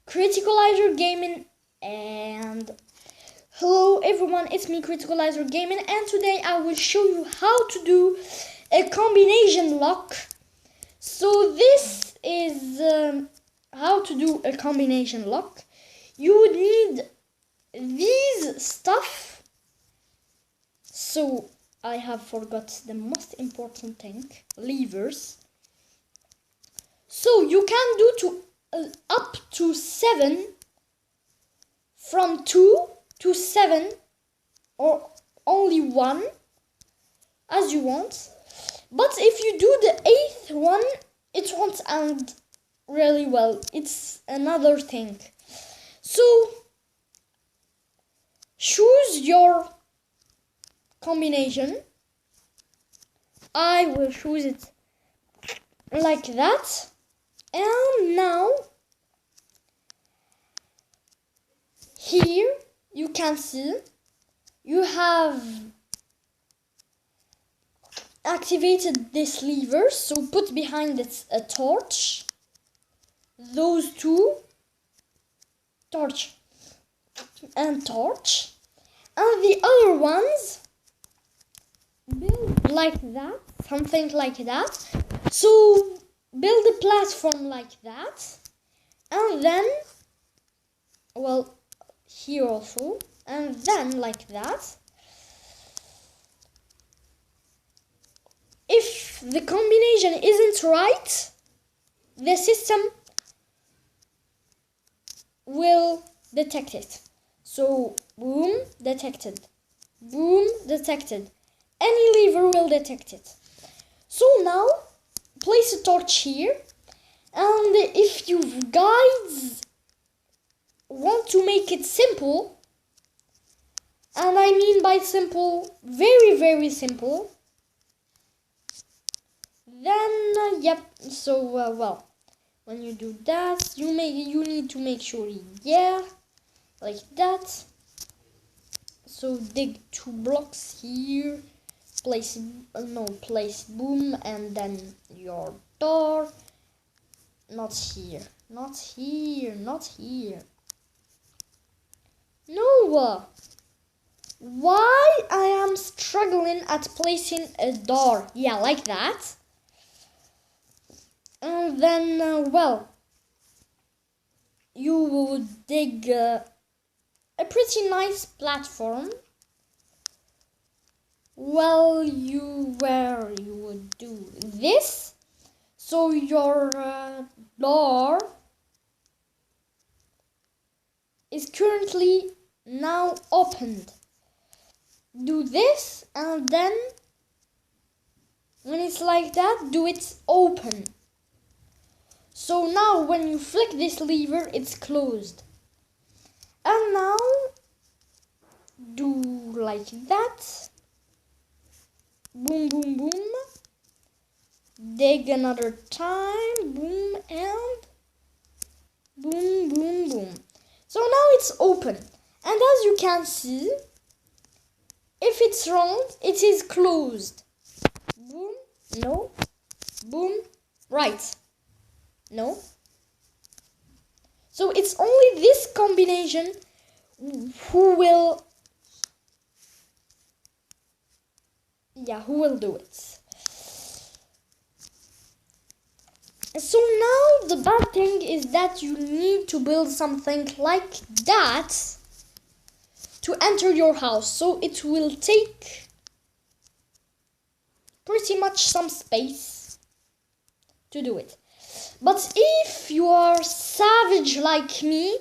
Criticalizer Gaming, and hello everyone, it's me Criticalizer Gaming, and today I will show you how to do a combination lock. So this is how to do a combination lock. You would need these stuff. So I have forgot the most important thing, levers. So you can do up to 7, from 2 to 7, or only 1, as you want. But if you do the 8th one, it won't end really well. It's another thing. So choose your combination. I will choose it like that. And now here you can see you have activated this lever, so put behind it a torch, those two, torch and torch, and the other ones build like that, something like that. So build a platform like that, and then, well, here also, and then like that. If the combination isn't right, the system will detect it. So boom, detected. Boom, detected. Any lever will detect it. So now place a torch here, and if you guys want to make it simple, and I mean by simple, very simple, then yep, so well, when you do that, you need to make sure, yeah, like that. So dig 2 blocks here, place boom, and then your door. Not here. No, why I am struggling at placing a door? Yeah, like that. And then well, you would dig a pretty nice platform. Well, you would do this, so your door is currently now opened. Do this, and then when it's like that, do it open. So now when you flick this lever, it's closed. And now do like that. Boom, boom, boom. Dig another time. Boom, and boom, boom, boom. So now it's open. And as you can see, if it's wrong, it is closed. Boom, no. Boom, right. No. So it's only this combination who will do it. So now the bad thing is that you need to build something like that to enter your house. So it will take pretty much some space to do it. But if you are savage like me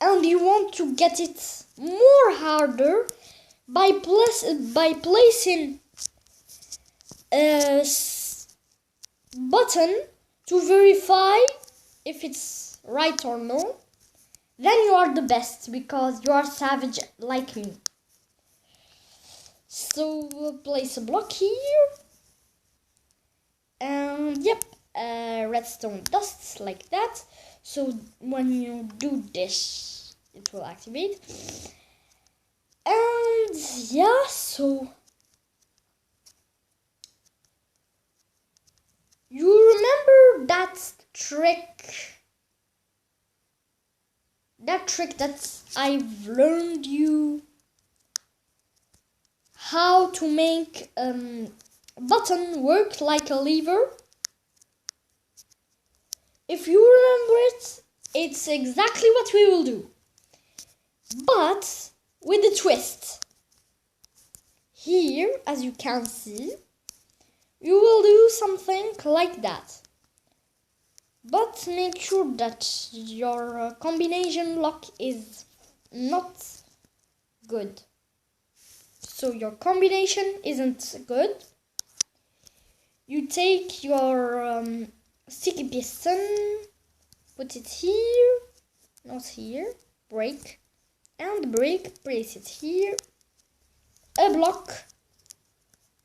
and you want to get it more harder by placing a button to verify if it's right or no, then you are the best, because you are savage like me. So place a block here, and yep, redstone dust like that. So when you do this, it will activate. And yeah, so you remember that trick that trick that I've learned you how to make a button work like a lever. If you remember it, it's exactly what we will do, but with a twist. Here, as you can see, you will do something like that. But make sure that your combination lock is not good. So your combination isn't good. You take your sticky piston, put it here, not here, break, and break, place it here, a block,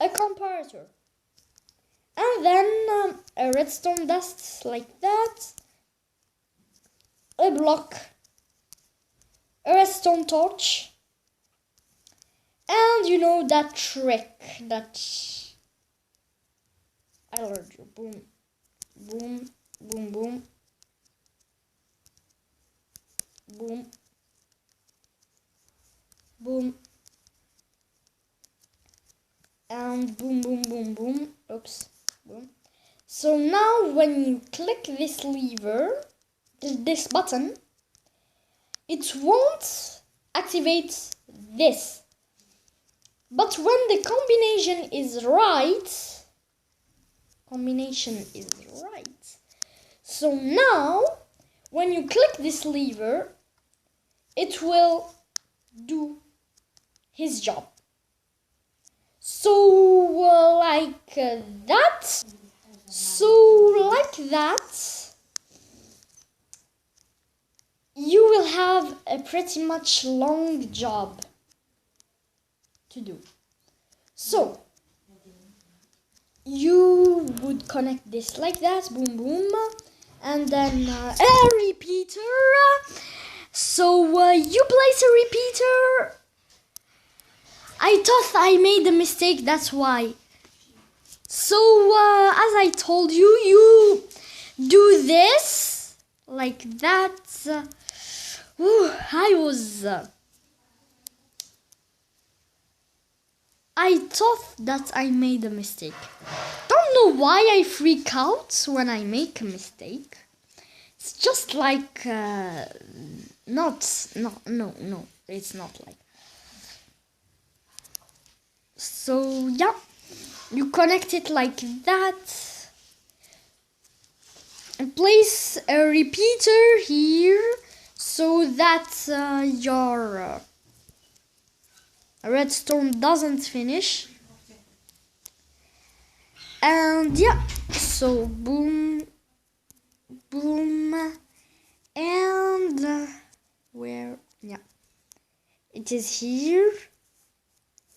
a comparator, and then a redstone dust like that, a block, a redstone torch, and you know that trick that I learned you. Boom, boom, boom, boom, boom, boom, and boom, boom, boom, boom. Oops, boom. So now when you click this lever, this button, it won't activate this. But when the combination is right, so now when you click this lever, it will do his job. So like that. So like that, you will have a pretty much long job to do. So you would connect this like that, boom boom, and then a repeater. So you place a repeater. I thought I made a mistake, that's why. So as I told you, you do this like that. I thought that I made a mistake. Don't know why I freak out when I make a mistake. It's just like no, it's not like. So yeah, you connect it like that. And place a repeater here so that your redstone doesn't finish. And yeah, so boom, boom, and where? Yeah, it is here,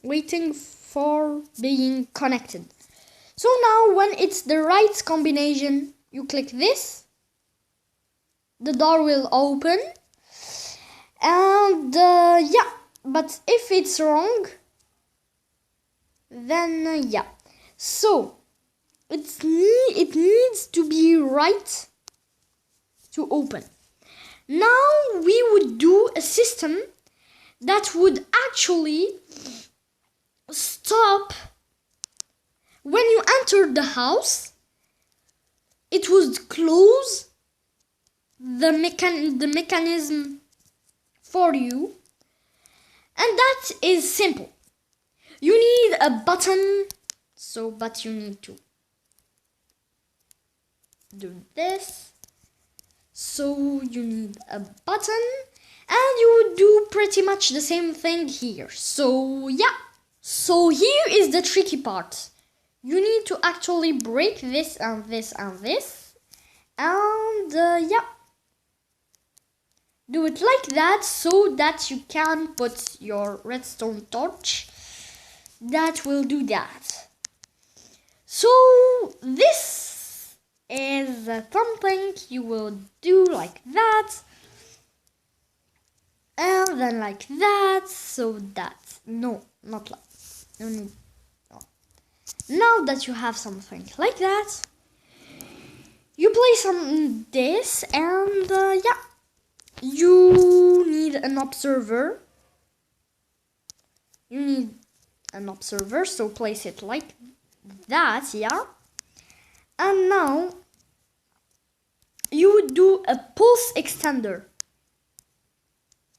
waiting for being connected. So now when it's the right combination, you click this, the door will open, and yeah, but if it's wrong, then yeah. So it needs to be right to open. Now we would do a system that would actually stop when you enter the house. It would close the mechanism for you, and that is simple. You need a button, but you need to do this. So you need a button, and you would do pretty much the same thing here. So yeah, so here is the tricky part. You need to actually break this and this and this, and yeah, do it like that so that you can put your redstone torch that will do that. So this is something you will do like that, and then like that, so that, no, not like, no. Now that you have something like that, you place on this, and yeah, you an observer. You need an observer, so place it like that, yeah. And now you would do a pulse extender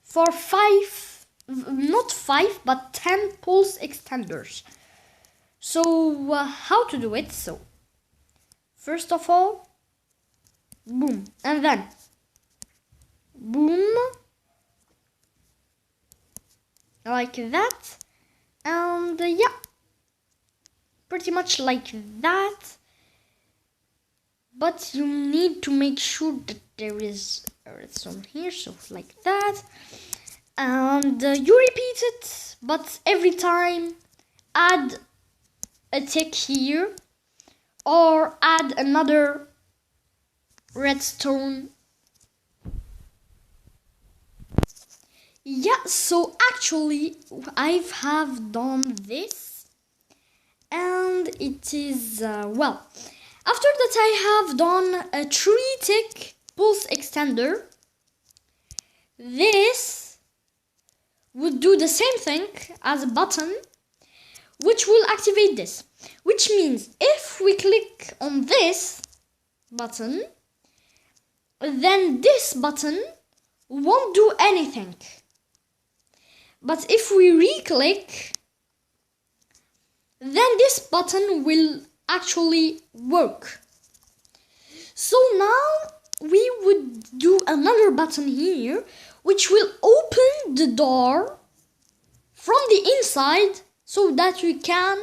for 5, not 5, but 10 pulse extenders. So how to do it? So first of all, boom, and then boom, like that, and yeah, pretty much like that. But you need to make sure that there is a redstone here, so like that. And you repeat it, but every time add a tick here or add another redstone. Yeah, so actually I have done this, and it is well, after that I have done a 3-tick pulse extender. This would do the same thing as a button, which will activate this, which means if we click on this button, then this button won't do anything. But if we re-click, then this button will actually work. So now we would do another button here, which will open the door from the inside so that we can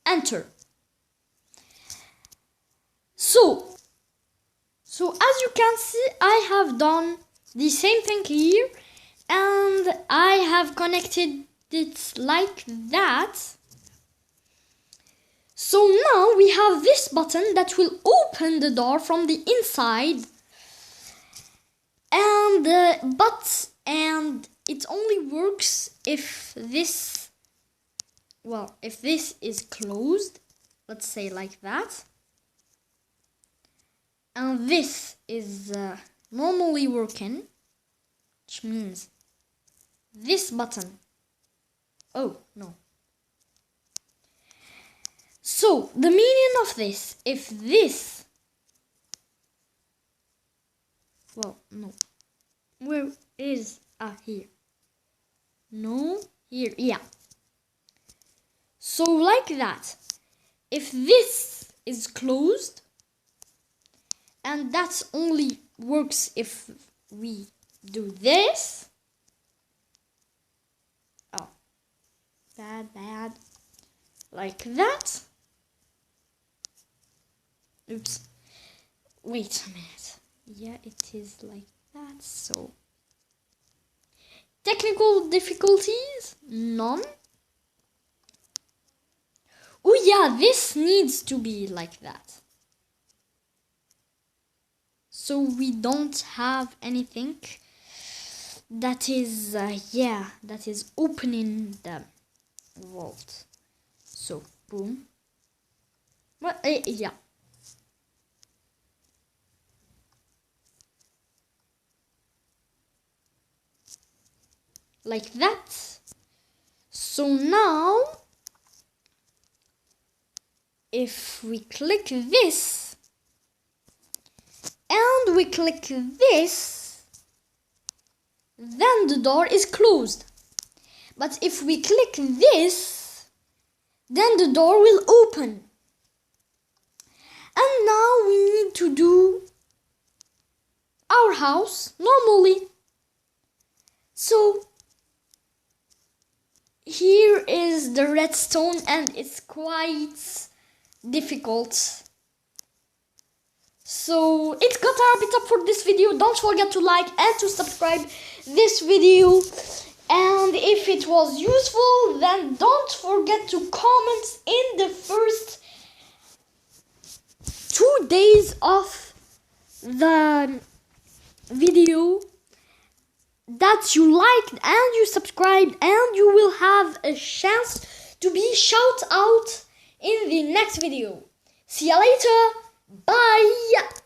enter. So as you can see, I have done the same thing here, and I have connected it like that. So now we have this button that will open the door from the inside, and it only works if this, well, if this is closed, let's say like that, and this is normally working, which means this button, oh no. So the meaning of this, if this, well, no, where is here? No, here, yeah. So like that, if this is closed, and that only works if we do this. Oh, bad, like that. Oops, wait a minute. Yeah, it is like that. So technical difficulties, none. Oh yeah, this needs to be like that, so we don't have anything that is that is opening the vault. So boom, well, yeah, like that. So now if we click this and we click this, then the door is closed. But if we click this, then the door will open. And now we need to do our house normally. So here is the redstone, and it's quite difficult. So it's got a bit up for this video. Don't forget to like and to subscribe this video. And if it was useful, then don't forget to comment in the first 2 days of the video that you liked and you subscribed, and you will have a chance to be shout out in the next video. See you later. Bye.